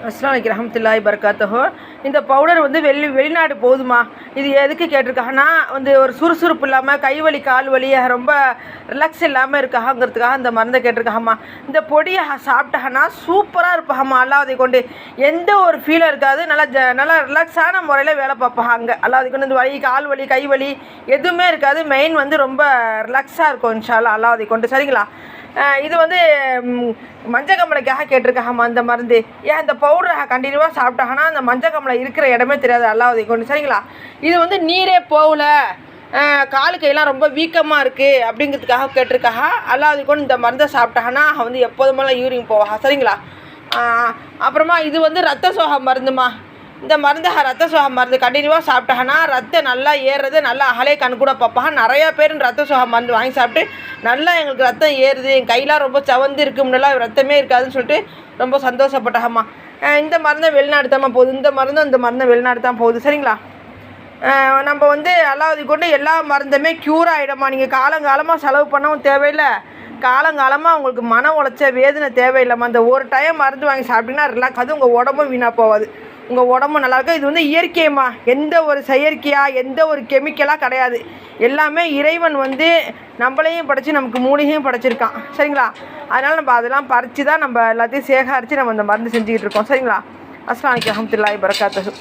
அஸ்ஸலாமு அலைக்கும் ரஹ்மத்துல்லாஹி பரக்காத்துஹு. இந்த பவுடர் வந்து வெளிநாடு போகுதுமா. இது எதுக்கு கேட்டிருக்காங்கன்னா வந்து ஒரு சுறுசுறுப்பு இல்லாமல் கை வலி கால் வலி ரொம்ப ரிலாக்ஸ் இல்லாமல் இருக்காங்கிறதுக்காக இந்த மருந்தை கேட்டிருக்காங்கம்மா. இந்த பொடியை சாப்பிட்டாங்கன்னா சூப்பராக இருப்பாங்கம்மா. அல்லாஹ்வை கொண்டு எந்த ஒரு ஃபீலும் இருக்காது. நல்லா ரிலாக்ஸான முறையில் வேலை பார்ப்பாங்க. அல்லாஹ்வை கொண்டு இந்த வலி கால் வலி கை வலி எதுவுமே இருக்காது. மெயின் வந்து ரொம்ப ரிலாக்ஸாக இருக்கும் இன்ஷா அல்லாஹ் அல்லாஹ்வை கொண்டு. சரிங்களா? இது வந்து மஞ்சக்கம்மலைக்காக கேட்டிருக்காங்கம்மா இந்த மருந்து. ஏன் இந்த பவுடரை கண்டினியூவாக சாப்பிட்டாங்கன்னா அந்த மஞ்சக்கம்மலை இருக்கிற இடமே தெரியாது அல்லாஹ்வை கொண்டு. சரிங்களா? இது வந்து நீரே போகல கால் கையெல்லாம் ரொம்ப வீக்கமாக இருக்குது அப்படிங்கிறதுக்காக கேட்டிருக்காங்க. அல்லாஹ்வை கொண்டு இந்த மருந்தை சாப்பிட்டாங்கன்னா வந்து எப்போதுமெல்லாம் யூரின் போவா. சரிங்களா? அப்புறமா இது வந்து ரத்த சோகை மருந்துமா. இந்த மருந்து ரத்த சோகை மருந்து கண்டினியூவாக சாப்பிட்டாங்கன்னா ரத்தம் நல்லா ஏறுறது, நல்லா அகலே கண் கூட பார்ப்பாங்க. நிறையா பேர் ரத்த சோகை மருந்து வாங்கி சாப்பிட்டு நல்லா எங்களுக்கு ரத்தம் ஏறுது, என் கையெல்லாம் ரொம்ப சவந்து இருக்குது, முன்னெல்லாம் ரத்தமே இருக்காதுன்னு சொல்லிட்டு ரொம்ப சந்தோஷப்பட்டாகம்மா. இந்த மருந்தை வெளிநாடு தான் போகுது. இந்த மருந்தை வெளிநாடு தான் போகுது. சரிங்களா? நம்ம வந்து அல்லாஹ்வை கொண்டு எல்லா மருந்துமே க்யூர் ஆகிடும்மா. நீங்கள் காலங்காலமாக செலவு பண்ணவும் தேவையில்லை, காலங்காலமாக உங்களுக்கு மன உளைச்ச வேதனை தேவையில்லைம்மா. இந்த ஒரு டைம் மருந்து வாங்கி சாப்பிட்டீங்கன்னா ரிலாக்ஸ் ஆகுது, உங்கள் உடம்பும் வீணாக போகாது, உங்கள் உடம்பு நல்லாயிருக்கும். இது வந்து இயற்கையம்மா, எந்த ஒரு செயற்கையாக எந்த ஒரு கெமிக்கலாக கிடையாது. எல்லாமே இறைவன் வந்து நம்மளையும் படைச்சி நமக்கு மூலிகையும் படைச்சிருக்கான். சரிங்களா? அதனால் நம்ம அதெல்லாம் பறித்து தான் நம்ம எல்லாத்தையும் சேகரித்து நம்ம இந்த மருந்து செஞ்சுக்கிட்டு இருக்கோம். சரிங்களா? அஸ்ஸலாமு அலைக்கும் ரஹ்மத்துல்லாஹி பரக்காத்துஹு.